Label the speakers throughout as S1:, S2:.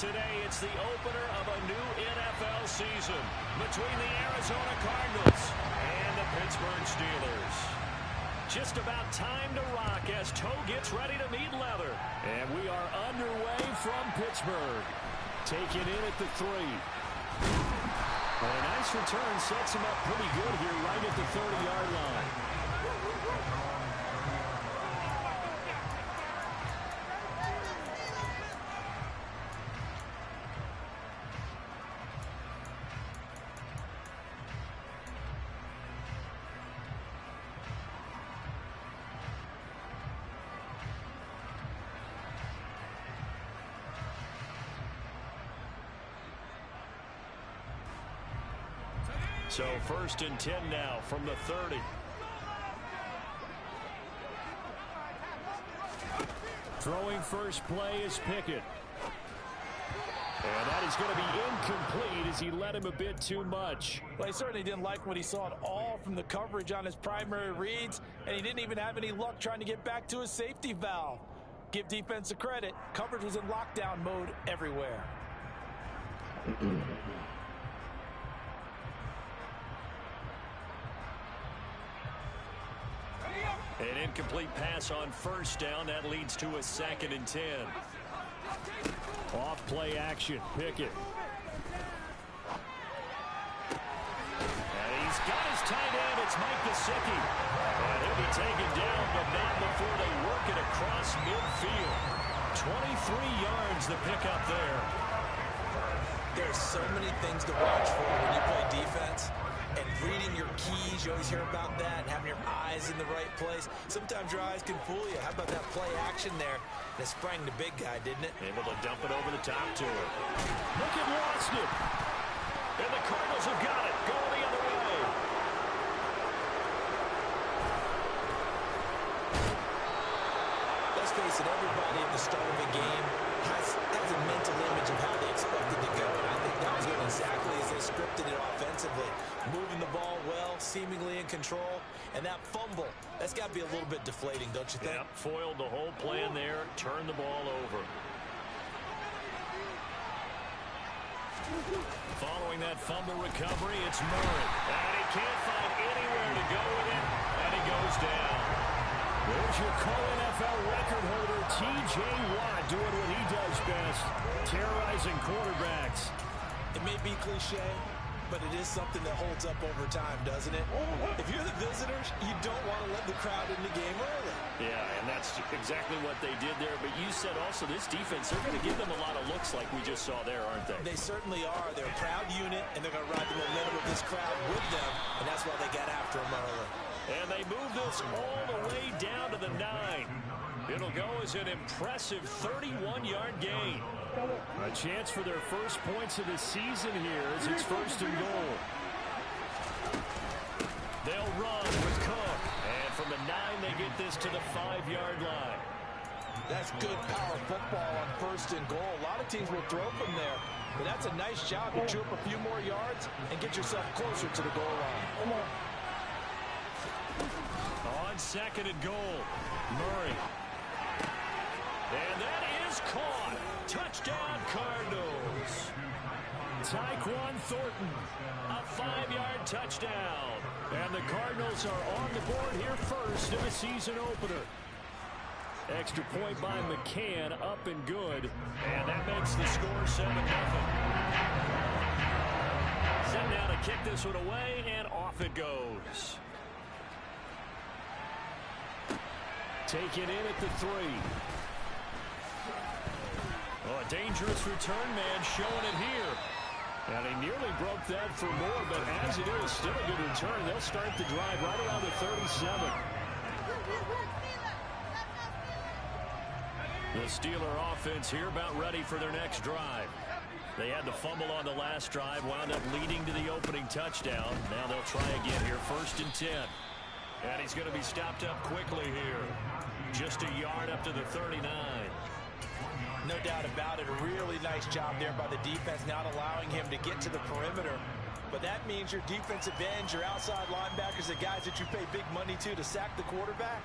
S1: Today, it's the opener of a new NFL season between the Arizona Cardinals and the Pittsburgh Steelers. Just about time to rock as toe gets ready to meet leather. And we are underway from Pittsburgh. Taken in at the 3. And a nice return sets him up pretty good here right at the 30-yard line. So 1st and 10 now from the 30. Throwing first play is Pickett. And that is going to be incomplete as he led him a bit too much.
S2: Well, he certainly didn't like what he saw at all from the coverage on his primary reads, and he didn't even have any luck trying to get back to his safety valve. Give defense a credit. Coverage was in lockdown mode everywhere.
S1: An incomplete pass on first down. That leads to a 2nd and 10. Off play action. Pickett. And he's got his tight end. It's Mike Gesicki. And he'll be taken down, but not before they work it across midfield. 23 yards the pickup there.
S3: There's so many things to watch for when you play defense. And reading your keys, you always hear about that, and having your eyes in the right place. Sometimes your eyes can fool you. How about that play action there? That sprang the big guy, didn't it?
S1: Able to dump it over the top to him. Look at lost it. And the Cardinals have got it. Going the other way.
S3: Let's face it, everybody at the start of a game has a mental image of how they expect it to go. And I think that was going exactly as they scripted it offensively. Moving the ball well, seemingly in control. And that fumble, that's got to be a little bit deflating, don't you think?
S1: Yep, foiled the whole plan there. Turned the ball over. Following that fumble recovery, it's Murray. And he can't find anywhere to go with it. And he goes down. There's your co-NFL record holder, T.J. Watt, doing what he does best, terrorizing quarterbacks.
S3: It may be cliche, but it is something that holds up over time, doesn't it? If you're the visitors, you don't want to let the crowd in the game early.
S1: Yeah, and that's exactly what they did there. But you said also this defense, they're going to give them a lot of looks like we just saw there, aren't they?
S3: They certainly are. They're a proud unit, and they're going to ride the momentum of this crowd with them, and that's why they got after them early.
S1: And they move this all the way down to the 9. It'll go as an impressive 31-yard gain. A chance for their first points of the season here as it's 1st and goal. They'll run with Cook. And from the 9, they get this to the 5-yard line.
S2: That's good power football on 1st and goal. A lot of teams will throw from there. But that's a nice job to chew up a few more yards and get yourself closer to the goal line.
S1: On 2nd and goal, Murray. And that is caught. Touchdown, Cardinals. Tyquan Thornton, a 5-yard touchdown. And the Cardinals are on the board here first in the season opener. Extra point by McCann, up and good. And that makes the score 7-0. Set now to kick this one away, and off it goes. Taken in at the 3. Oh, a dangerous return man showing it here. And he nearly broke that for more, but as it is, still a good return. They'll start the drive right around the 37. The Steeler offense here about ready for their next drive. They had the fumble on the last drive, wound up leading to the opening touchdown. Now they'll try again here, 1st and 10. And he's going to be stopped up quickly here. Just a yard up to the 39.
S2: No doubt about it. A really nice job there by the defense, not allowing him to get to the perimeter. But that means your defensive ends, your outside linebackers, the guys that you pay big money to sack the quarterback,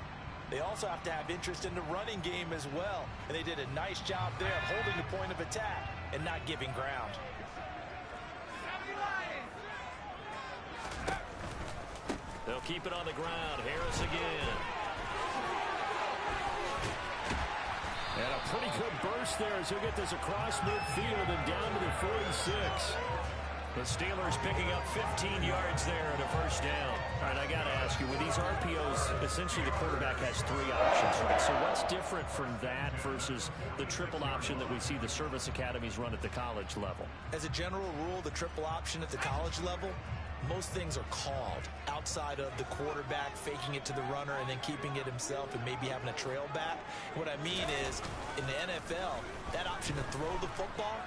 S2: They also have to have interest in the running game as well. And they did a nice job there of holding the point of attack and not giving ground.
S1: They'll keep it on the ground. Harris again. And a pretty good burst there as he'll get this across midfield and down to the 46. The Steelers picking up 15 yards there at a first down. All right, I got to ask you, with these RPOs, essentially the quarterback has 3 options, right? So what's different from that versus the triple option that we see the service academies run at the college level?
S3: As a general rule, the triple option at the college level, most things are called outside of the quarterback faking it to the runner and then keeping it himself and maybe having a trail back. What I mean is, in the NFL, that option to throw the football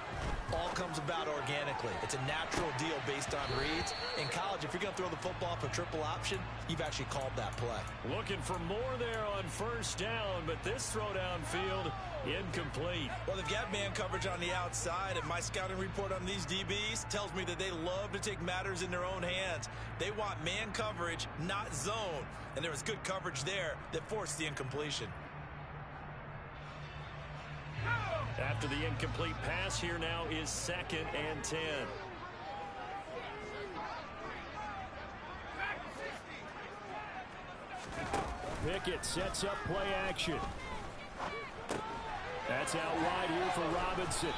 S3: all comes about organically. It's a natural deal based on reads. In college, if you're going to throw the football for triple option, you've actually called that play.
S1: Looking for more there on first down, but this throw downfield incomplete.
S2: Well, they've got man coverage on the outside, and my scouting report on these DBs tells me that they love to take matters in their own hands. They want man coverage, not zone. And there was good coverage there that forced the incompletion.
S1: After the incomplete pass, here now is 2nd and 10. Pickett sets up play action. That's out wide here for Robinson.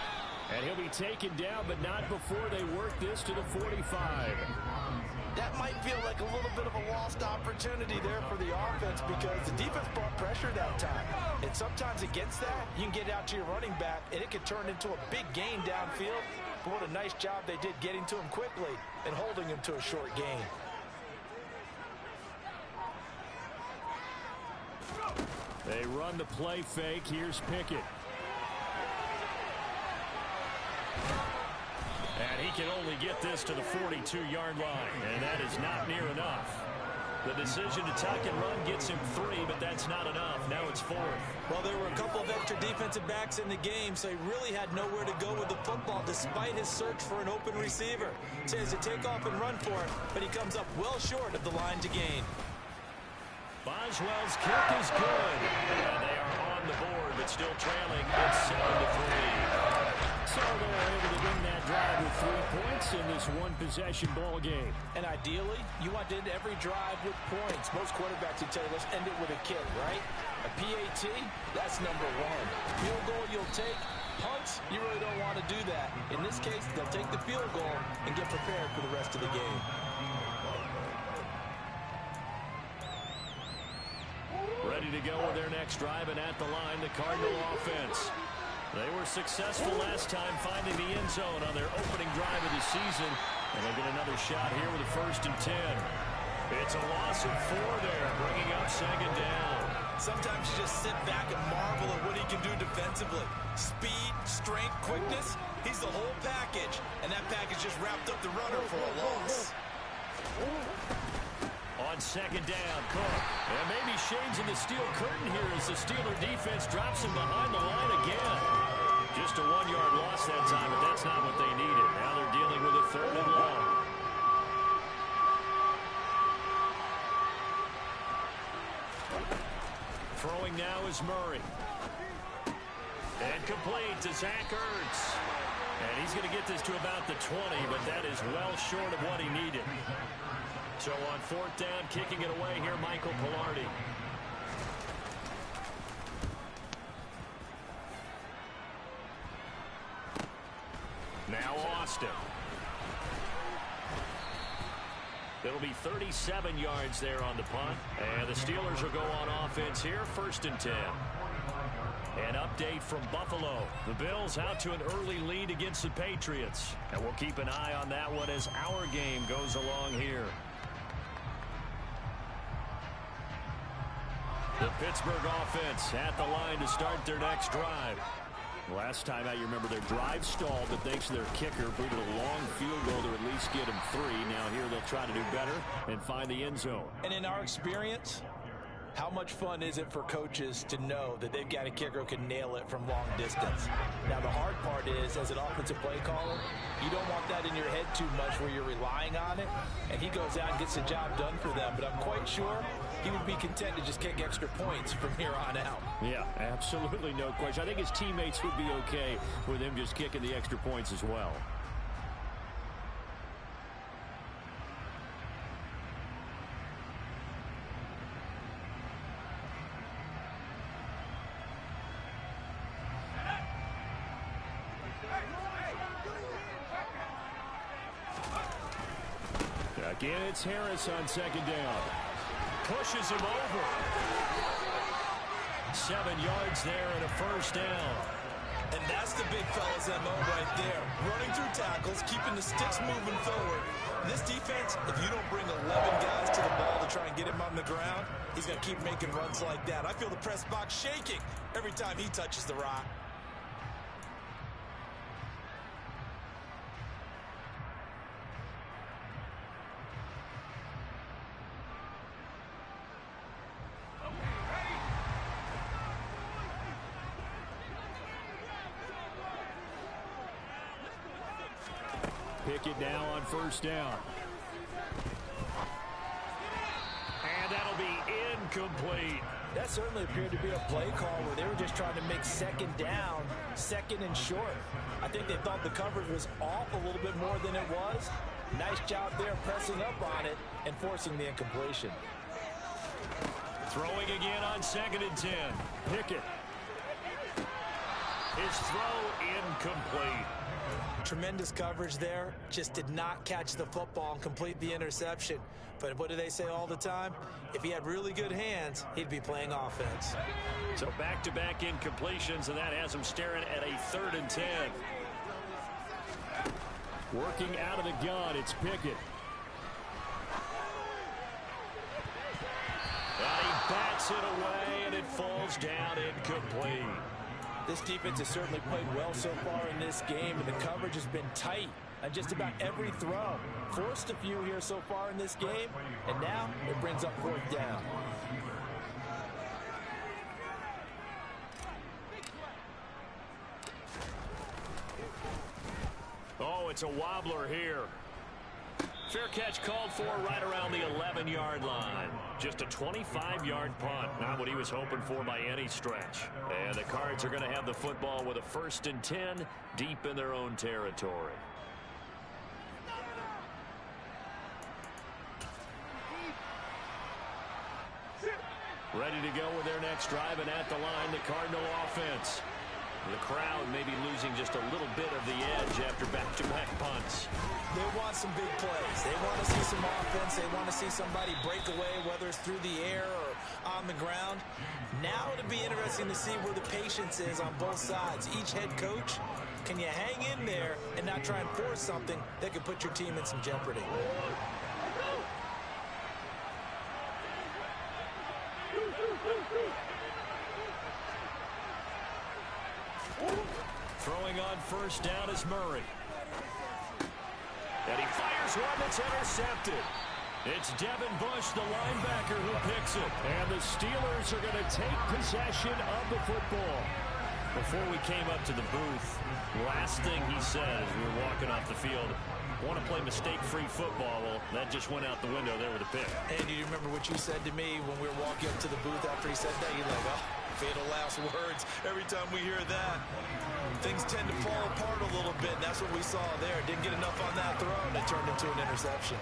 S1: And he'll be taken down, but not before they work this to the 45.
S2: That might feel like a little bit of a lost opportunity there for the offense because the defense brought pressure that time. And sometimes against that, you can get out to your running back, and it can turn into a big gain downfield. But what a nice job they did getting to him quickly and holding him to a short gain.
S1: They run the play fake. Here's Pickett. And he can only get this to the 42-yard line, and that is not near enough. The decision to tuck and run gets him 3, but that's not enough. Now it's 4th.
S2: Well, there were a couple of extra defensive backs in the game, so he really had nowhere to go with the football despite his search for an open receiver. So he has to take off and run for it, but he comes up well short of the line to gain.
S1: Boswell's kick is good. And they are on the board, but still trailing. It's 7-3. So they're able to win that drive with 3 points in this one-possession ball game.
S2: And ideally, you want to end every drive with points. Most quarterbacks would tell you, let's end it with a kick, right? A PAT, that's number 1. Field goal you'll take. Punts, you really don't want to do that. In this case, they'll take the field goal and get prepared for the rest of the game.
S1: Ready to go with their next drive, and at the line, the Cardinal offense. They were successful last time finding the end zone on their opening drive of the season, and they'll get another shot here with a 1st and 10. It's a loss of 4 there, bringing up 2nd down.
S2: Sometimes you just sit back and marvel at what he can do defensively. Speed, strength, quickness, he's the whole package, and that package just wrapped up the runner for a loss.
S1: On 2nd down, Cook. And maybe shades in the steel curtain here as the Steeler defense drops him behind the line again. Just a 1-yard loss that time, but that's not what they needed. Now they're dealing with a 3rd and long. Throwing now is Murray. And complete to Zach Ertz. And he's going to get this to about the 20, but that is well short of what he needed. So on 4th down, kicking it away here, Michael Pilardi. Now Austin. It'll be 37 yards there on the punt. And the Steelers will go on offense here, 1st and 10. An update from Buffalo. The Bills out to an early lead against the Patriots. And we'll keep an eye on that one as our game goes along here. The Pittsburgh offense at the line to start their next drive. Last time out, you remember their drive stalled, but thanks to their kicker, booted a long field goal to at least get them 3. Now here they'll try to do better and find the end zone.
S2: And in our experience, how much fun is it for coaches to know that they've got a kicker who can nail it from long distance? Now, the hard part is, as an offensive play caller, you don't want that in your head too much where you're relying on it, and he goes out and gets the job done for them. But I'm quite sure he would be content to just kick extra points from here on out.
S1: Yeah, absolutely no question. I think his teammates would be okay with him just kicking the extra points as well. Again, it's Harris on second down. Pushes him over. 7 yards there and a first down.
S3: And that's the big fella's MO right there. Running through tackles, keeping the sticks moving forward. This defense, if you don't bring 11 guys to the ball to try and get him on the ground, he's going to keep making runs like that. I feel the press box shaking every time he touches the rock.
S1: Pickett now on first down. And that'll be incomplete.
S2: That certainly appeared to be a play call where they were just trying to make second down, second and short. I think they thought the coverage was off a little bit more than it was. Nice job there pressing up on it and forcing the incompletion.
S1: Throwing again on 2nd and 10. Pickett. His throw incomplete.
S3: Tremendous coverage there. Just did not catch the football and complete the interception. But what do they say all the time? If he had really good hands, he'd be playing offense.
S1: So back-to-back incompletions, and that has him staring at a 3rd and 10. Working out of the gun, it's Pickett. And he bats it away, and it falls down incomplete.
S2: This defense has certainly played well so far in this game, and the coverage has been tight on just about every throw. Forced a few here so far in this game, and now it brings up 4th down.
S1: Oh, it's a wobbler here. Fair catch called for right around the 11-yard line. Just a 25-yard punt. Not what he was hoping for by any stretch. And the Cards are going to have the football with a 1st and 10 deep in their own territory. Ready to go with their next drive, and at the line, the Cardinal offense. The crowd may be losing just a little bit of the edge after back-to-back punts.
S3: They want some big plays. They want to see some offense. They want to see somebody break away, whether it's through the air or on the ground. Now it'll be interesting to see where the patience is on both sides. Each head coach, can you hang in there and not try and force something that could put your team in some jeopardy?
S1: Throwing on first down is Murray. And he fires one that's intercepted. It's Devin Bush, the linebacker, who picks it. And the Steelers are going to take possession of the football. Before we came up to the booth, last thing he said as we were walking off the field, want to play mistake-free football. Well, that just went out the window there with a pick.
S3: And you remember what you said to me when we were walking up to the booth after he said that? You're like, oh, fatal last words. Every time we hear that, things tend to fall apart a little bit. And that's what we saw there. Didn't get enough on that throw, and it turned into an interception.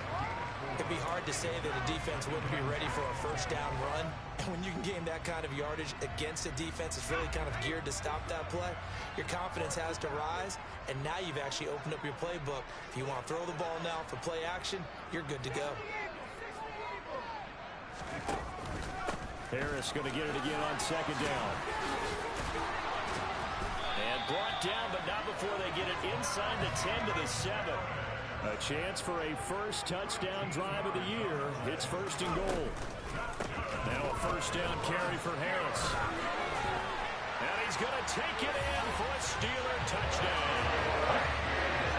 S3: It'd be hard to say that a defense wouldn't be ready for a first down run. And when you can gain that kind of yardage against a defense that's really kind of geared to stop that play, your confidence has to rise. And now you've actually opened up your playbook. If you want to throw the ball now for play action, you're good to go.
S1: Harris going to get it again on second down. And brought down, but not before they get it inside the 10 to the 7. A chance for a first touchdown drive of the year. It's 1st and goal. Now a first down carry for Harris. And he's going to take it in for a Steeler touchdown.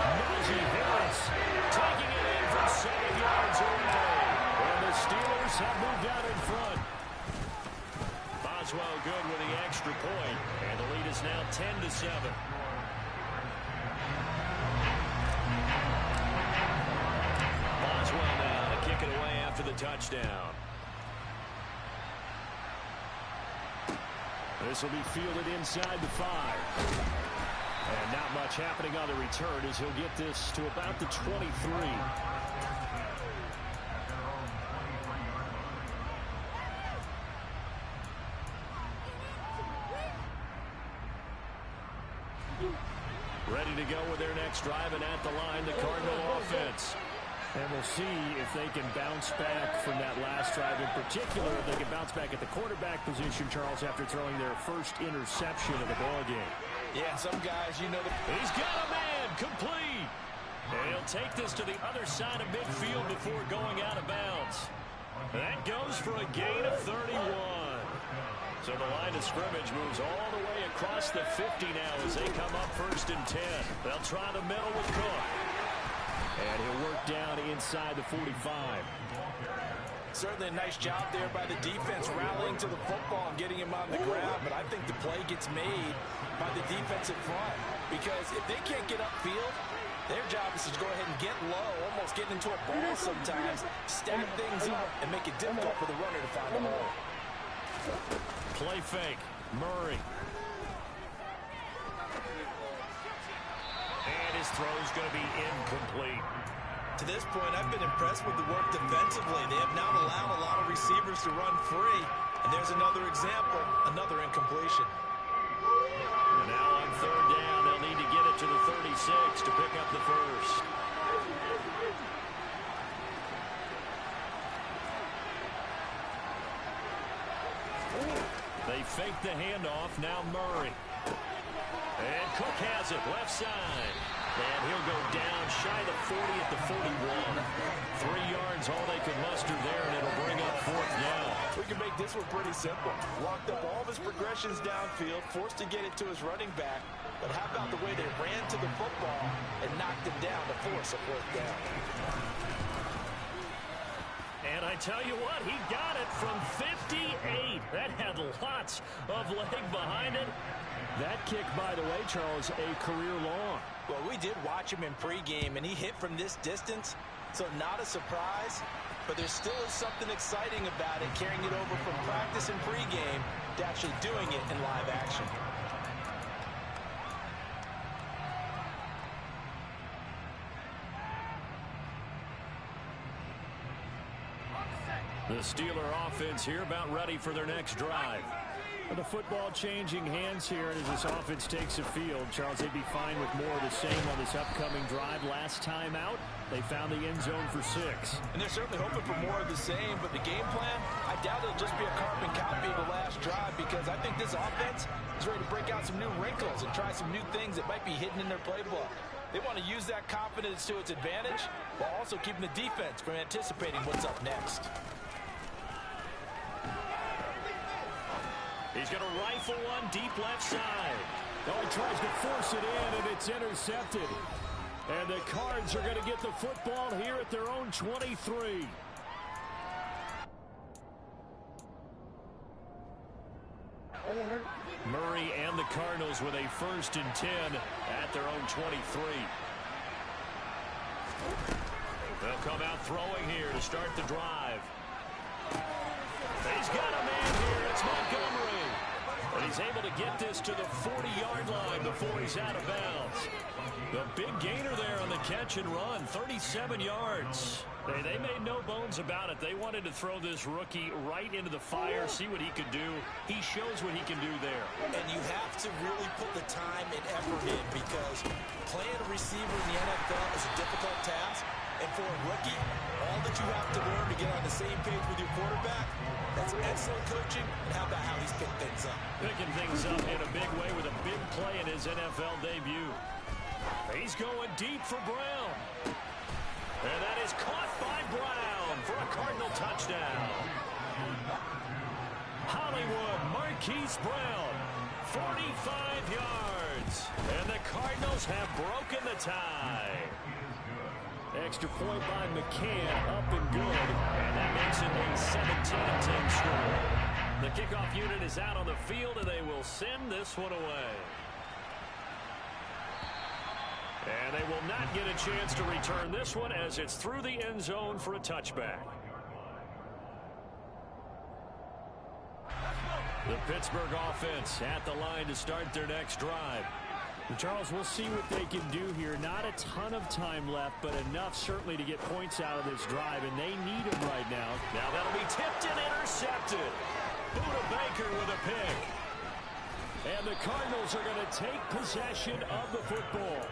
S1: Najee Harris taking it in from 7 yards away. And the Steelers have moved out in front. Boswell good with the extra point. And the lead is now 10 to 7. Boswell now to kick it away after the touchdown. This will be fielded inside the 5. And not much happening on the return as he'll get this to about the 23. Ready to go with their next drive, and at the line, the Cardinal offense. And we'll see if they can bounce back from that last drive. In particular, if they can bounce back at the quarterback position, Charles, after throwing their first interception of the ballgame.
S2: Yeah, some guys, you know.
S1: He's got a man, complete. And he'll take this to the other side of midfield before going out of bounds. That goes for a gain of 31. So the line of scrimmage moves all the way across the 50 now as they come up 1st and 10. They'll try the middle with Cook. And he'll work down inside the 45.
S2: Certainly a nice job there by the defense rallying to the football and getting him on the ground. But I think the play gets made by the defensive front. Because if they can't get upfield, their job is to go ahead and get low, almost get into a ball sometimes, stack things up, and make it difficult for the runner to find a hole.
S1: Play fake. Murray. And his throw's going to be incomplete.
S3: To this point, I've been impressed with the work defensively. They have not allowed a lot of receivers to run free. And there's another example, another incompletion.
S1: And now on 3rd down, they'll need to get it to the 36 to pick up the first. They fake the handoff. Now Murray. And Cook has it left side. And he'll go down shy of the 40 at the 41. 3 yards, all they could muster there, and it'll bring up 4th down.
S2: We can make this one pretty simple. Locked up all of his progressions downfield, forced to get it to his running back. But how about the way they ran to the football and knocked him down to force a 4th down?
S1: And I tell you what, he got it from 58. That had lots of leg behind it. That kick, by the way, Charles, a career long.
S2: Well, we did watch him in pregame, and he hit from this distance, so not a surprise. But there still is something exciting about it, carrying it over from practice and pregame to actually doing it in live action.
S1: The Steeler offense here about ready for their next drive. The football changing hands here as this offense takes the field. Charles, they'd be fine with more of the same on this upcoming drive. Last time out, they found the end zone for 6.
S2: And they're certainly hoping for more of the same, but the game plan, I doubt it'll just be a carbon copy of the last drive, because I think this offense is ready to break out some new wrinkles and try some new things that might be hidden in their playbook. They want to use that confidence to its advantage while also keeping the defense from anticipating what's up next.
S1: He's going to rifle one deep left side. Oh, he tries to force it in, and it's intercepted. And the Cards are going to get the football here at their own 23. Murray and the Cardinals with a 1st and 10 at their own 23. They'll come out throwing here to start the drive. He's got a man here. It's Montgomery. And he's able to get this to the 40-yard line before he's out of bounds. The big gainer there on the catch and run, 37 yards. They made no bones about it. They wanted to throw this rookie right into the fire, see what he could do. He shows what he can do there.
S3: And you have to really put the time and effort in, because playing a receiver in the NFL is a difficult task. And for a rookie, all that you have to learn to get on the same page with your quarterback, that's excellent coaching. And how about how he's picked things up?
S1: Picking things up in a big way with a big play in his NFL debut. He's going deep for Brown. And that is caught by Brown for a Cardinal touchdown. Hollywood Marquise Brown, 45 yards. And the Cardinals have broken the tie. Extra point by McCann, up and good. And that makes it a 17-10 score. The kickoff unit is out on the field, and they will send this one away. And they will not get a chance to return this one as it's through the end zone for a touchback. The Pittsburgh offense at the line to start their next drive.
S2: And Charles, we'll see what they can do here. Not a ton of time left, but enough certainly to get points out of this drive, and they need them right now.
S1: Now that'll be tipped and intercepted. Buda Baker with a pick. And the Cardinals are going to take possession of the football.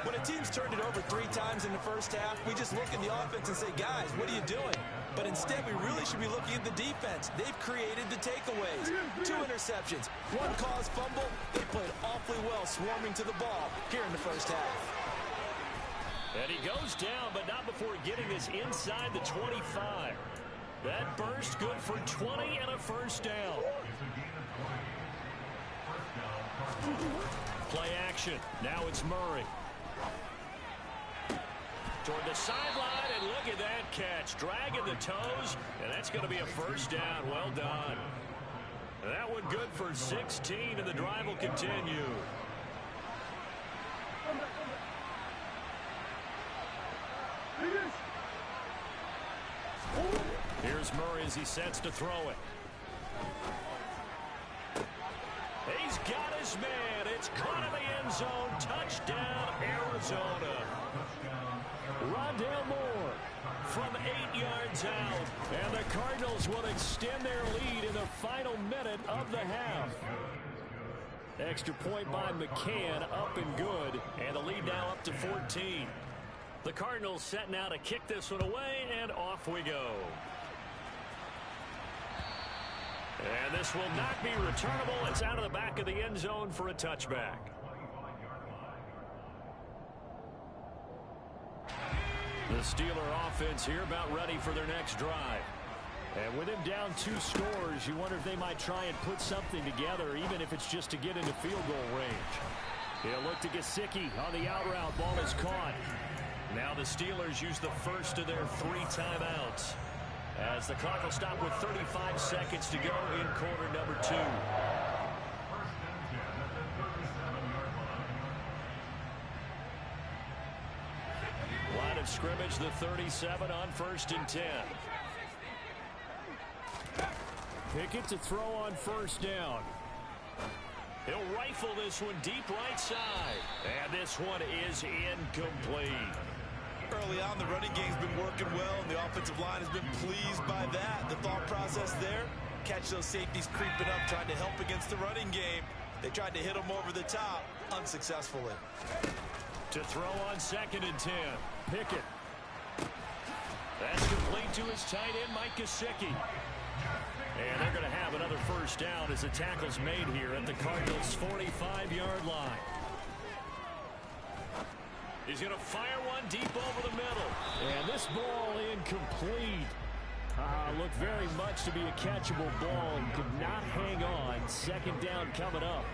S3: When a team's turned it over 3 times in the first half, we just look at the offense and say, guys, what are you doing? But instead, we really should be looking at the defense. They've created the takeaways. 2 interceptions, 1 caused fumble. They played awfully well swarming to the ball here in the first half.
S1: And he goes down, but not before getting this inside the 25. That burst good for 20 and a first down. Play action. Now it's Murray. Toward the sideline, and look at that catch. Dragging the toes, and that's going to be a first down. Well done. That one good for 16, and the drive will continue. Here's Murray as he sets to throw it. He's got his man. It's caught in the end zone. Touchdown, Arizona. Rondale Moore from 8 yards out. And the Cardinals will extend their lead in the final minute of the half. Extra point by McCann, up and good. And the lead now up to 14. The Cardinals setting out to kick this one away, and off we go. And this will not be returnable. It's out of the back of the end zone for a touchback. The Steeler offense here about ready for their next drive. And with him down 2 scores, you wonder if they might try and put something together, even if it's just to get into field goal range. He'll look to Gesicki on the out route. Ball is caught. Now the Steelers use the first of their 3 timeouts, as the clock will stop with 35 seconds to go in quarter number 2. Line of scrimmage, the 37 on 1st and 10. Pickett to throw on first down. He'll rifle this one deep right side. And this one is incomplete.
S3: Early on, the running game's been working well, and the offensive line has been pleased by that. The thought process there, catch those safeties creeping up, trying to help against the running game. They tried to hit them over the top, unsuccessfully.
S1: To throw on 2nd and 10. Pickett. That's complete to his tight end, Mike Gesicki. And they're going to have another first down as the tackle's made here at the Cardinals' 45-yard line. He's going to fire one deep over the middle. And this ball incomplete. Looked very much to be a catchable ball and could not hang on. 2nd down coming up.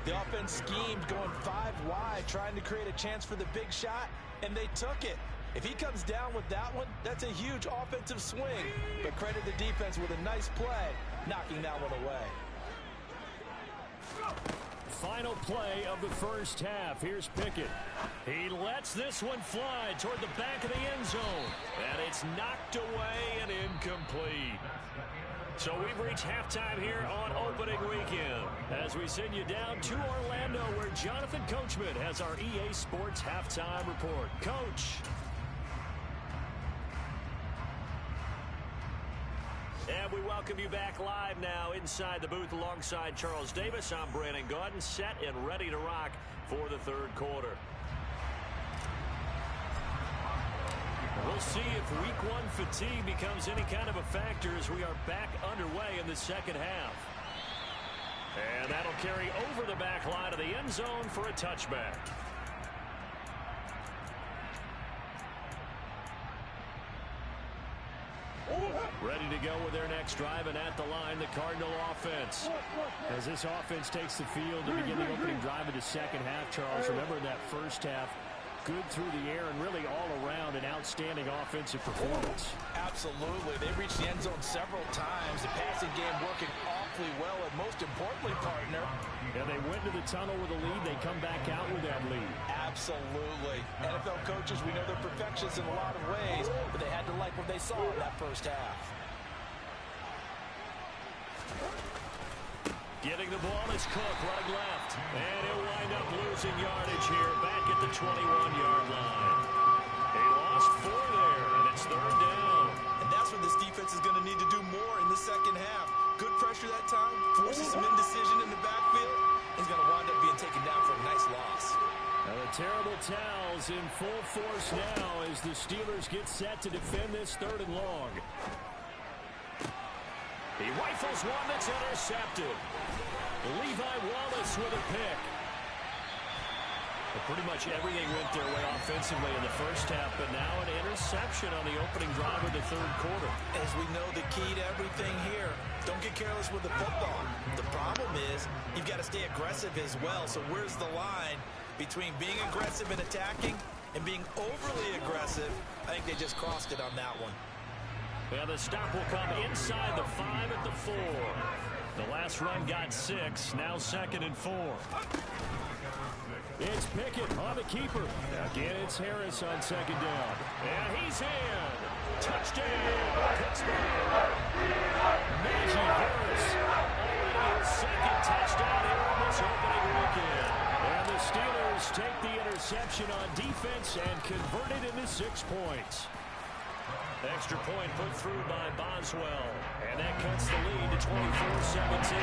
S3: The offense schemed going 5 wide, trying to create a chance for the big shot, and they took it. If he comes down with that one, that's a huge offensive swing. But credit the defense with a nice play, knocking that one away.
S1: Final play of the first half. Here's Pickett. He lets this one fly toward the back of the end zone. And it's knocked away and incomplete. So we've reached halftime here on opening weekend, as we send you down to Orlando, where Jonathan Coachman has our EA Sports halftime report. Coach. And we welcome you back live now inside the booth alongside Charles Davis. I'm Brandon Gaudin, set and ready to rock for the 3rd quarter. We'll see if week 1 fatigue becomes any kind of a factor as we are back underway in the 2nd half. And that'll carry over the back line of the end zone for a touchback. Ready to go with their next drive, and at the line, the Cardinal offense.
S2: As this offense takes the field to begin the opening drive of the 2nd half, Charles, remember that first half, good through the air and really all around an outstanding offensive performance.
S3: Absolutely. They reached the end zone several times. The passing game working awfully well, and most importantly, partner.
S2: Yeah, they went to the tunnel with a lead. They come back out with that lead.
S3: Absolutely. NFL coaches, we know they're perfectionists in a lot of ways, but they had to like what they saw in that first half.
S1: Getting the ball is Cook running left. And he'll wind up losing yardage here back at the 21-yard line. He lost 4 there, and it's 3rd down.
S3: And that's what this defense is going to need to do more in the second half. Good pressure that time, forces some indecision in the backfield. He's going to wind up being taken down for a nice loss.
S1: Now the terrible towels in full force now as the Steelers get set to defend this 3rd and long. He rifles one that's intercepted. Levi Wallace with a pick. But pretty much everything went their way offensively in the first half, but now an interception on the opening drive of the 3rd quarter.
S3: As we know, the key to everything here, don't get careless with the football. The problem is you've got to stay aggressive as well. So where's the line between being aggressive and attacking and being overly aggressive? I think they just crossed it on that one.
S1: Well, the stop will come inside the 5 at the 4. The last run got 6, now 2nd and 4. It's Pickett on the keeper. Again, it's Harris on 2nd down. And he's in. Touchdown, Pittsburgh. Najee Harris already his 2nd touchdown here on this opening weekend. And the Steelers take the interception on defense and convert it into 6 points. Extra point put through by Boswell. And that cuts the lead to 24-17.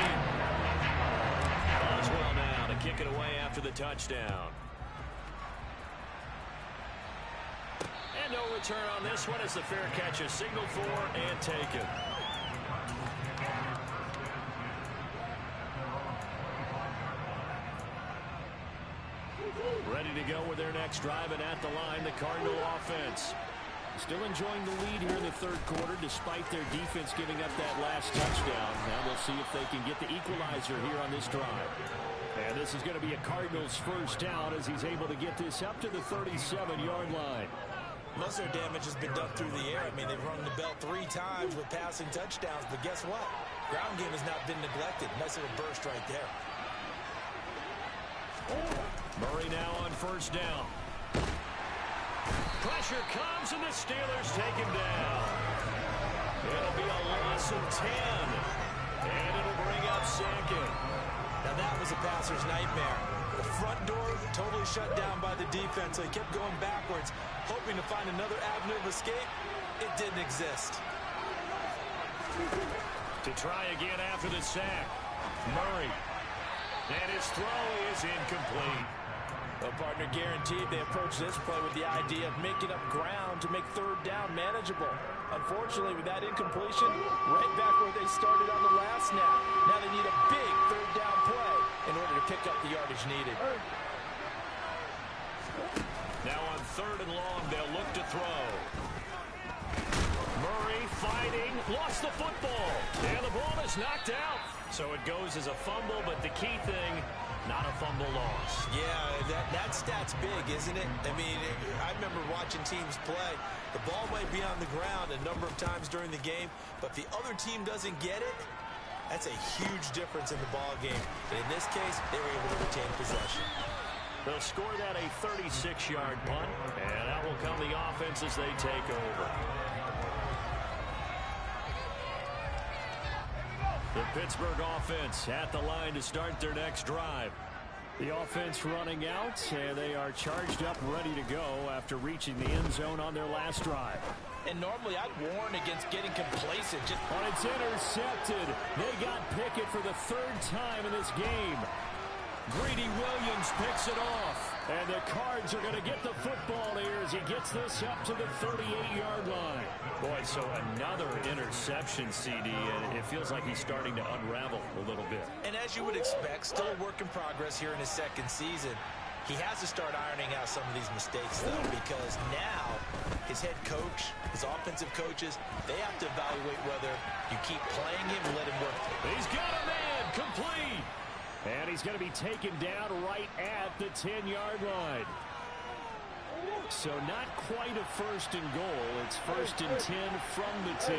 S1: Boswell now to kick it away after the touchdown. And no return on this one as the fair catch is signaled for and taken. Ready to go with their next drive, and at the line, the Cardinal offense. Still enjoying the lead here in the 3rd quarter despite their defense giving up that last touchdown. Now we'll see if they can get the equalizer here on this drive. And this is going to be a Cardinals 1st down as he's able to get this up to the 37-yard line.
S3: Most of their damage has been done through the air. I mean, they've rung the bell 3 times with passing touchdowns, but guess what? Ground game has not been neglected. Nice little burst right there.
S1: Murray now on 1st down. Pressure comes, and the Steelers take him down. It'll be a loss of 10, and it'll bring up 2nd.
S3: Now that was a passer's nightmare. The front door totally shut down by the defense, so he kept going backwards, hoping to find another avenue of escape. It didn't exist.
S1: To try again after the sack, Murray. And his throw is incomplete.
S2: Well, partner, guaranteed they approach this play with the idea of making up ground to make 3rd down manageable. Unfortunately, with that incompletion, right back where they started on the last snap. Now they need a big 3rd down play in order to pick up the yardage needed.
S1: Now on 3rd and long, they'll look to throw. Murray fighting, lost the football, and the ball is knocked out. So it goes as a fumble, but the key thing, not a fumble loss.
S3: Yeah, that stat's big, isn't it? I mean, I remember watching teams play. The ball might be on the ground a number of times during the game, but if the other team doesn't get it, that's a huge difference in the ball game. And in this case, they were able to retain possession.
S1: They'll score that a 36-yard punt, and that will come the offense as they take over. The Pittsburgh offense at the line to start their next drive. The offense running out, and they are charged up, ready to go after reaching the end zone on their last drive.
S2: And normally I'd warn against getting complacent.
S1: And it's intercepted. They got Pickett for the 3rd time in this game. Greedy Williams picks it off. And the Cards are going to get the football here as he gets this up to the 38-yard line. Boy, so another interception, CD, and it feels like he's starting to unravel a little bit.
S3: And as you would expect, still a work in progress here in his 2nd season. He has to start ironing out some of these mistakes, though, because now his head coach, his offensive coaches, they have to evaluate whether you keep playing him and let him work.
S1: He's got a man, complete. And he's going to be taken down right at the 10-yard line. So not quite a 1st and goal. It's 1st and 10 from the 10.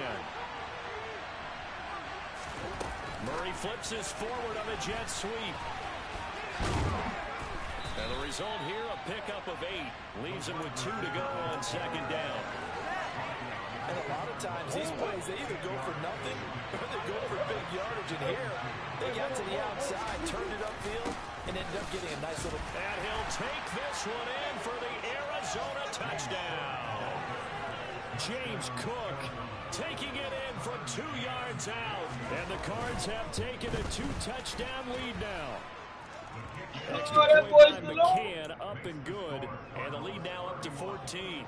S1: Murray flips his forward on a jet sweep. And the result here, a pickup of 8. Leaves him with 2 to go on 2nd down.
S2: And a lot of times these plays, they either go for nothing or they go for big yardage. And here, they got to the outside, turned it upfield, and ended up getting a nice little...
S1: And he'll take this one in for the Arizona touchdown. James Cook taking it in from 2 yards out. And the Cards have taken a 2-touchdown lead now. Extra point by McCann, up and good. And the lead now up to 14.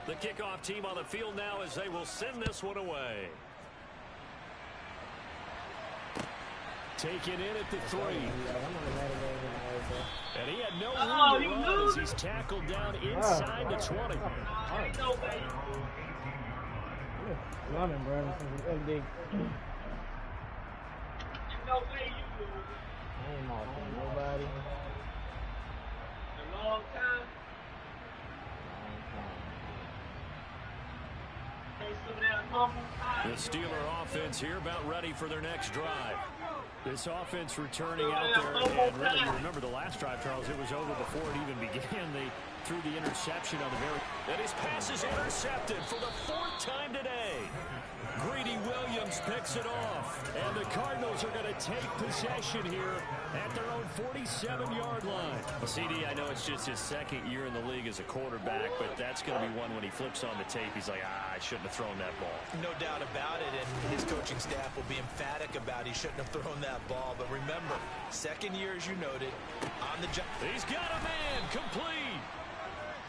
S1: The kickoff team on the field now as they will send this one away. Taken in at the 3. And he had no room to run as he's tackled down inside the 20.
S4: Running, bro. Big. Nobody.
S5: A long time.
S1: The Steeler offense here about ready for their next drive. This offense returning out there, and really, you remember the last drive, Charles, it was over before it even began. They threw the interception on the very... And his pass is intercepted for the 4th time today. Greedy Williams picks it off, and the Cardinals are going to take possession here at their own 47-yard line. Well, CD, I know it's just his 2nd year in the league as a quarterback, but that's going to be one when he flips on the tape, he's like, I shouldn't have thrown that ball.
S3: No doubt about it, and his coaching staff will be emphatic about he shouldn't have thrown that ball. But remember, 2nd year, as you noted, on the job.
S1: He's got a man complete.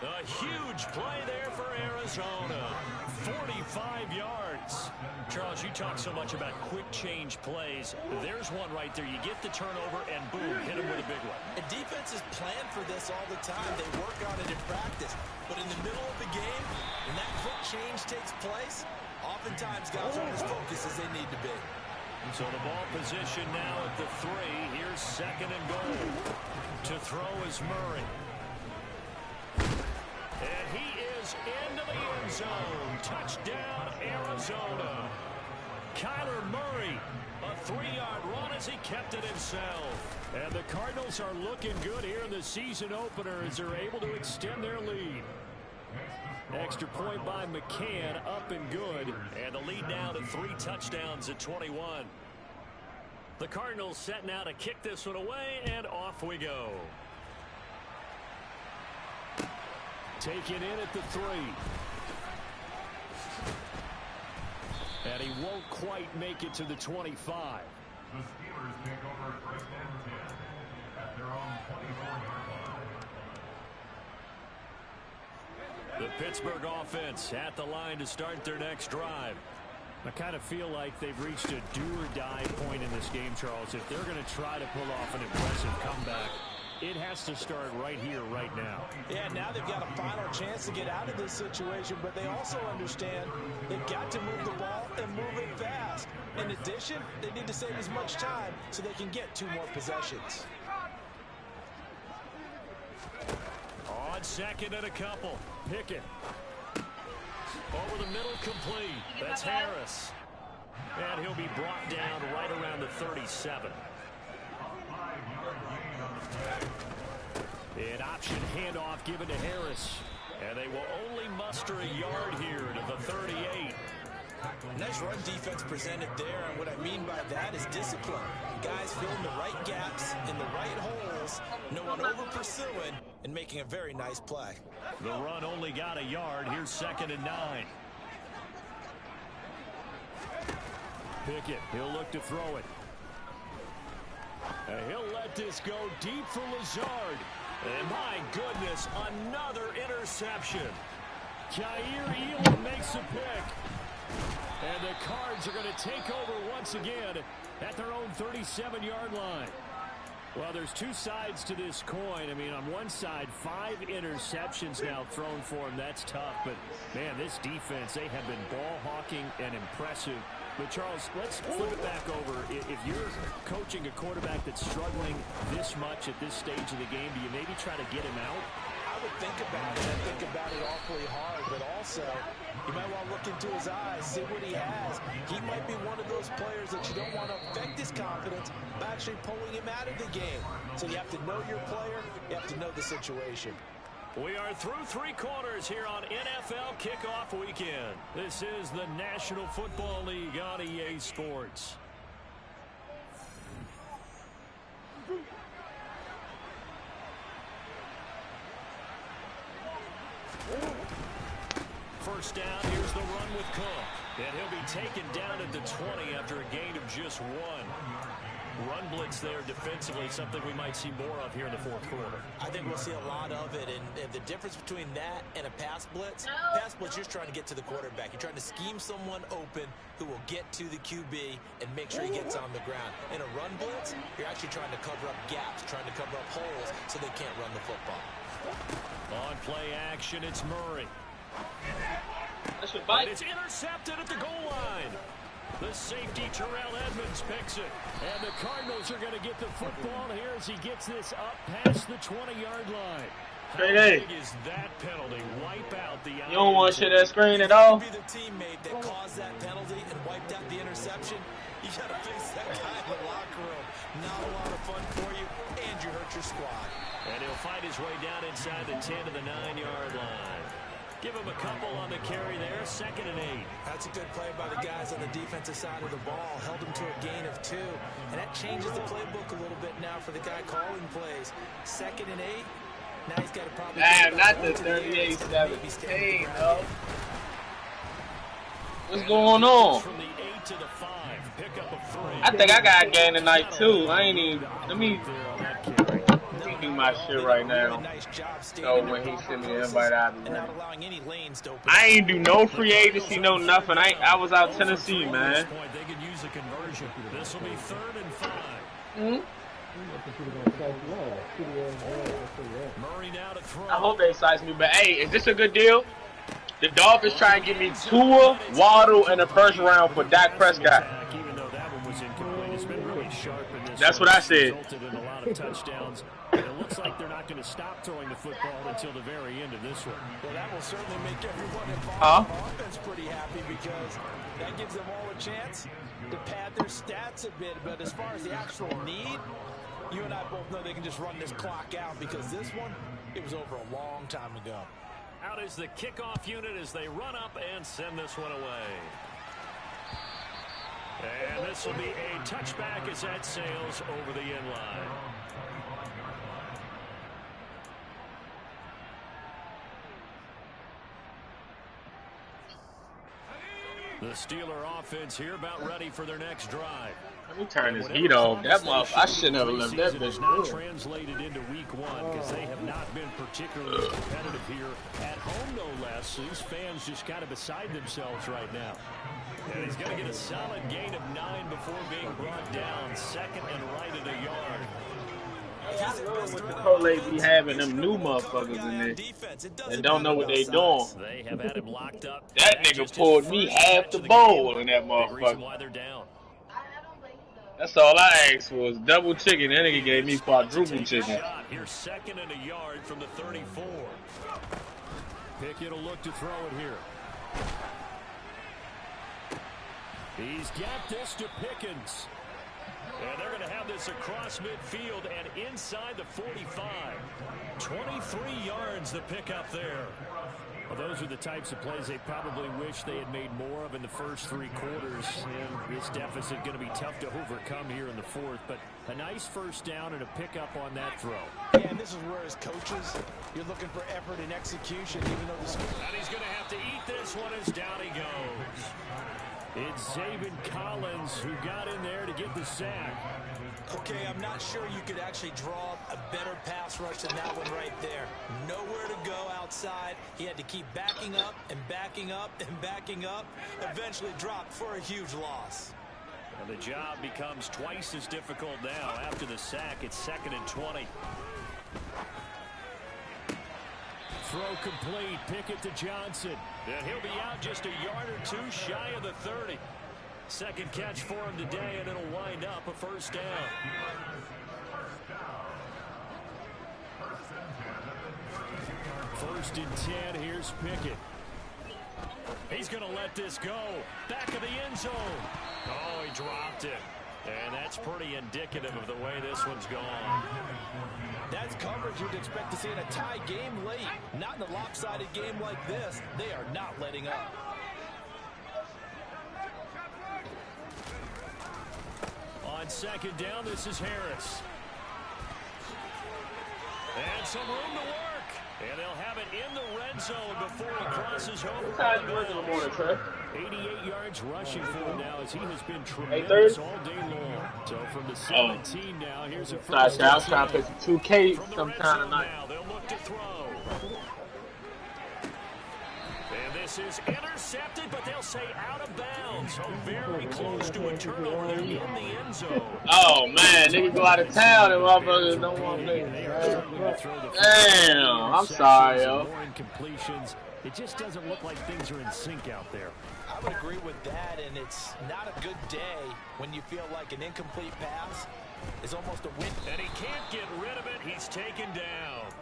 S1: A huge play there for Arizona. 45 yards. Charles, you talk so much about quick change plays. There's one right there. You get the turnover, and boom, hit him with a big one.
S3: And defenses plan for this all the time. They work on it in practice. But in the middle of the game, when that quick change takes place, oftentimes guys aren't as focused as they need to be.
S1: So the ball position now at the 3. Here's 2nd and goal. To throw is Murray. And he is into the end zone. Touchdown, Arizona. Kyler Murray, a 3-yard run as he kept it himself. And the Cardinals are looking good here in the season opener as they're able to extend their lead. Extra point by McCann, up and good. And the lead now to 3 touchdowns at 21. The Cardinals set now to kick this one away, and off we go. Taken in at the 3. And he won't quite make it to the 25.
S6: The Steelers take over 1st and 10 at their own 24-yard line.
S1: The Pittsburgh offense at the line to start their next drive. I kind of feel like they've reached a do-or-die point in this game, Charles. If they're going to try to pull off an impressive comeback, it has to start right here, right now.
S2: Yeah, now they've got a final chance to get out of this situation, but they also understand they've got to move the ball and move it fast. In addition, they need to save as much time so they can get 2 more possessions.
S1: On 2nd and a couple. Pickett. Over the middle, complete. That's Harris. And he'll be brought down right around the 37. An option handoff given to Harris. And they will only muster a yard here to the 38.
S3: Nice run defense presented there, and what I mean by that is discipline. Guys filling the right gaps in the right holes, no one over pursuing, and making a very nice play.
S1: The run only got a yard. Here's 2nd and 9. Pickett, he'll look to throw it. And he'll let this go deep for Lazard. And my goodness, another interception. Jair Elam makes a pick. And the Cards are going to take over once again at their own 37-yard line. Well, there's 2 sides to this coin. I mean, on one side, 5 interceptions now thrown for him. That's tough. But, man, this defense, they have been ball hawking and impressive. But, Charles, let's flip it back over. If you're coaching a quarterback that's struggling this much at this stage of the game, do you maybe try to get him out?
S2: I would think about it. I think about it awfully hard, but also you might want to look into his eyes, see what he has. He might be one of those players that you don't want to affect his confidence by actually pulling him out of the game. So you have to know your player. You have to know the situation.
S1: We are through 3 quarters here on NFL Kickoff Weekend. This is the National Football League on EA Sports. First down, here's the run with Cook. And he'll be taken down at the 20 after a gain of just 1. Run blitz there defensively, something we might see more of here in the 4th quarter.
S3: I think we'll see a lot of it, and the difference between that and a pass blitz, you're just trying to get to the quarterback. You're trying to scheme someone open who will get to the QB and make sure he gets on the ground. In a run blitz, you're actually trying to cover up gaps, trying to cover up holes so they can't run the football.
S1: On play action, it's Murray.
S5: And
S1: it's intercepted at the goal line. The safety, Terrell Edmonds, picks it. And the Cardinals are going to get the football here as he gets this up past the 20-yard line. How big is that penalty? Wipe out the
S5: you don't want to share that screen at all?
S3: Be the teammate that caused that penalty and wiped out the interception. You got to face that guy in the locker room. Not a lot of fun for you, and you hurt your squad.
S1: And he'll fight his way down inside the 10 to the 9-yard line. Give him a couple on the carry there, 2nd and 8.
S3: That's a good play by the guys on the defensive side of the ball. Held him to a gain of 2. And that changes the playbook a little bit now for the guy calling plays. 2nd and 8. Now he's got to probably...
S5: Damn, not the 38-17, though. What's going on?
S1: From the 8 to the 5, pick up a 3.
S5: I think I got a game tonight, too. I ain't even... Let me do my shit right now. So when he sent me the invite, I'll be ready. I ain't do no free agency, no nothing. I was out Tennessee, man.
S1: They could use a conversion. This will be 3rd and 5. Murray now to throw.
S5: I hope they size me, but hey, is this a good deal? The Dolphins trying to give me Tua, Waddle in the 1st round for Dak Prescott.
S1: Even though that one was incomplete, it's been really sharp in this.
S5: That's what I said.
S1: Resulted in a lot of touchdowns. And it looks like they're not going to stop throwing the football until the very end of this one.
S2: Well, that will certainly make everyone involved in the offense pretty happy because that gives them all a chance to pad their stats a bit. But as far as the actual need, you and I both know they can just run this clock out because this one, it was over a long time ago.
S1: Out is the kickoff unit as they run up and send this one away. And this will be a touchback as that sails over the end line. The Steeler offense here about ready for their next drive.
S5: Let me turn this heat off. That motherfucker, I shouldn't have left that bitch
S1: not translated into week 1 because they have not been particularly competitive here at home, no less. These fans just kind of beside themselves right now. And he's going to get a solid gain of 9 before being brought down. 2nd and right at a yard.
S5: With the Colate be having them new motherfuckers in there and don't know what they doing.
S1: They have had him locked up.
S5: That nigga pulled me half the bowl in that motherfucker.
S1: Why they're down.
S5: That's all I asked for was double chicken. That nigga gave me quadruple chicken.
S1: Here's 2nd and a yard from the 34. Pickett will look to throw it here. He's got this to Pickens. And they're going to have this across midfield and inside the 45. 23 yards the pickup there. Well, those are the types of plays they probably wish they had made more of in the first 3 quarters. And this deficit going to be tough to overcome here in the 4th. But a nice first down and a pickup on that throw.
S2: Yeah, and this is where as coaches, you're looking for effort and execution, even though the score.
S1: And he's going to have to eat this one as down he goes. It's Zaven Collins who got in there to get the sack.
S3: Okay, I'm not sure you could actually draw a better pass rush than that one right there. Nowhere to go outside. He had to keep backing up and backing up and backing up. Eventually dropped for a huge loss.
S1: And the job becomes twice as difficult now. After the sack, it's 2nd and 20. Throw complete. Pickett to Johnson. And he'll be out just a yard or 2 shy of the 30. 2nd catch for him today, and it'll wind up a first down. First and 10. Here's Pickett. He's going to let this go. Back of the end zone. Oh, he dropped it. And that's pretty indicative of the way this one's gone.
S2: That's coverage scores you'd expect to see in a tie game late. Not in a lopsided game like this. They are not letting up.
S1: On second down, this is Harris. And some room to work. And they'll have it in the red zone before he crosses home.
S5: What time you work in the morning, Trey?
S1: 88 yards rushing for him now as he has been tremendous all day long. So from the 17 now, here's a first.
S5: I was trying to play some 2K sometime tonight.
S1: Now they'll look to throw. And this is intercepted, but they'll say out of bounds. So very close to a turnover there in the end zone.
S5: Oh man, niggas go out of town and motherfuckers don't want to play. Damn, I'm sorry, yo.
S1: More incompletions. It just doesn't look like things are in sync out there.
S2: I would agree with that, and it's not a good day when you feel like an incomplete pass is almost a win.
S1: And he can't get rid of it. He's taken down.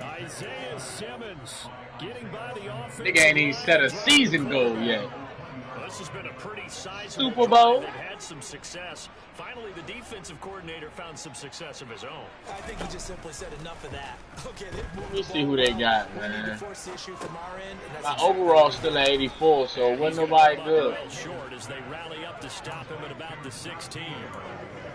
S1: Isaiah Simmons getting by the offense.
S5: Nigga ain't even set a season goal yet.
S1: Well, this has been a pretty sizable
S5: Super Bowl.
S1: They've had some success. Finally, the defensive coordinator found some success of his own.
S2: I think he just simply said enough of that. Okay,
S5: Let me see who they got, man. My
S2: My
S5: overall still at 84, so wasn't nobody good.
S1: Well short as they rally up to stop him at about the 16.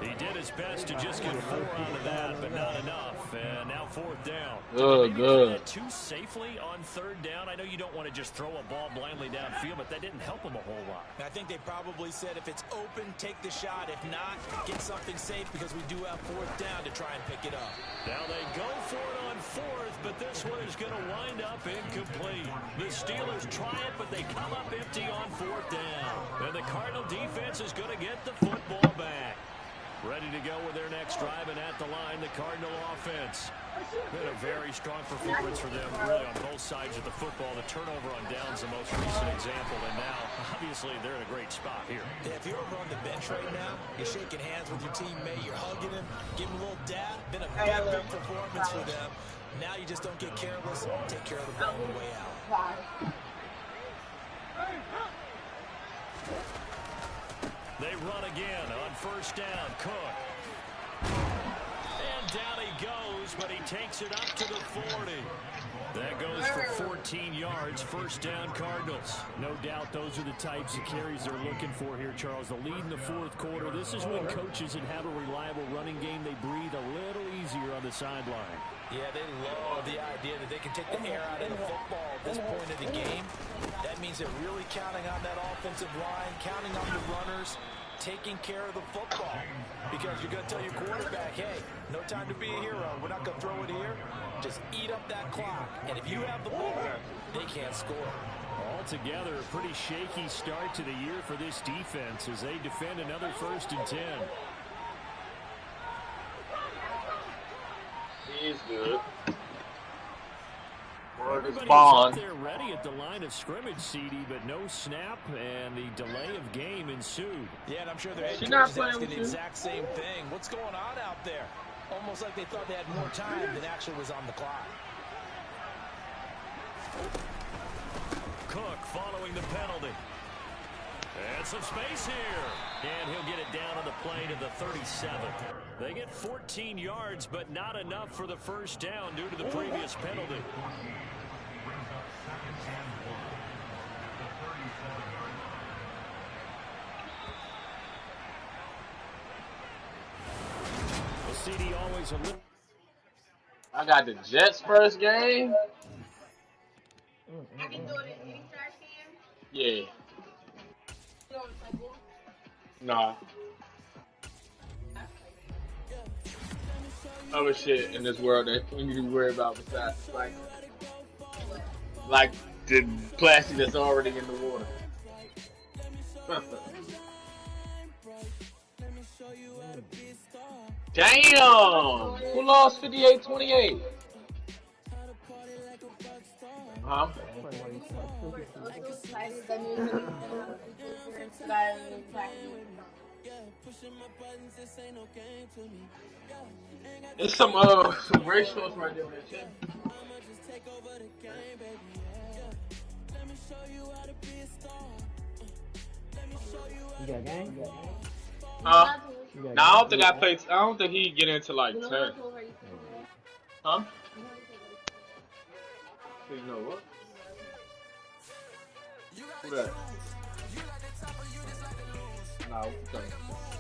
S1: He did his best to just get 4 out of that, but not enough. And now 4th down.
S5: Good.
S1: Too safely on 3rd down. I know you don't want to just throw a ball blindly downfield, but that didn't help him a whole lot.
S2: I think they probably said if it's open, take the shot. If not, get something safe because we do have 4th down to try and pick it up.
S1: Now they go for it on 4th, but this one is going to wind up incomplete. The Steelers try it, but they come up empty on 4th down. And the Cardinal defense is going to get the football back. Ready to go with their next drive, and at the line, the Cardinal offense. Been a very strong performance for them, really, on both sides of the football. The turnover on downs, the most recent example, and now, obviously, they're in a great spot here.
S2: Yeah, if you're over on the bench right now, you're shaking hands with your teammate, you're hugging him, giving a little dab. Been a big performance for them. Now you just don't get careless, take care of the ball on the way out.
S1: They run again on 1st down. Cook. And down he goes, but he takes it up to the 40. That goes for 14 yards. 1st down, Cardinals. No doubt those are the types of carries they're looking for here, Charles. The lead in the 4th quarter. This is when coaches that have a reliable running game, they breathe a little easier on the sideline.
S2: Yeah, they love the idea that they can take the air out of the football at this point of the game. That means they're really counting on that offensive line, counting on the runners, taking care of the football. Because you're going to tell your quarterback, hey, no time to be a hero. We're not going to throw it here. Just eat up that clock. And if you have the ball, they can't score.
S1: Altogether, a pretty shaky start to the year for this defense as they defend another 1st and 10.
S5: He's good.
S1: Everybody's
S5: Bond.
S1: up there ready at the line of scrimmage, CD, but no snap, and the delay of game ensued.
S2: Yeah, and I'm sure their head
S5: She's
S2: coach
S5: not
S2: is
S5: playing
S2: asking
S5: with
S2: the
S5: you.
S2: exact same thing. What's going on out there? Almost like they thought they had more time than actually was on the clock.
S1: Cook following the penalty. And some space here. And he'll get it down on the play to the 37. They get 14 yards, but not enough for the 1st down due to the previous penalty. Well, CD always a little.
S5: I got the Jets' first game.
S7: I can do it at any time,
S5: Yeah.
S7: You want to play ball?
S5: Nah. Other shit in this world that we need to worry about besides like the plastic that's already in the water. Damn! Who lost 58-28? Huh?
S7: Like excited that music inspired me to
S5: There's some ratios right there, man.
S4: You got a game?
S5: Huh?
S4: You got a
S5: No, I don't
S4: game?
S5: think I don't think he get into like 10. Huh? You know what? Who that? Nah, what you talking about?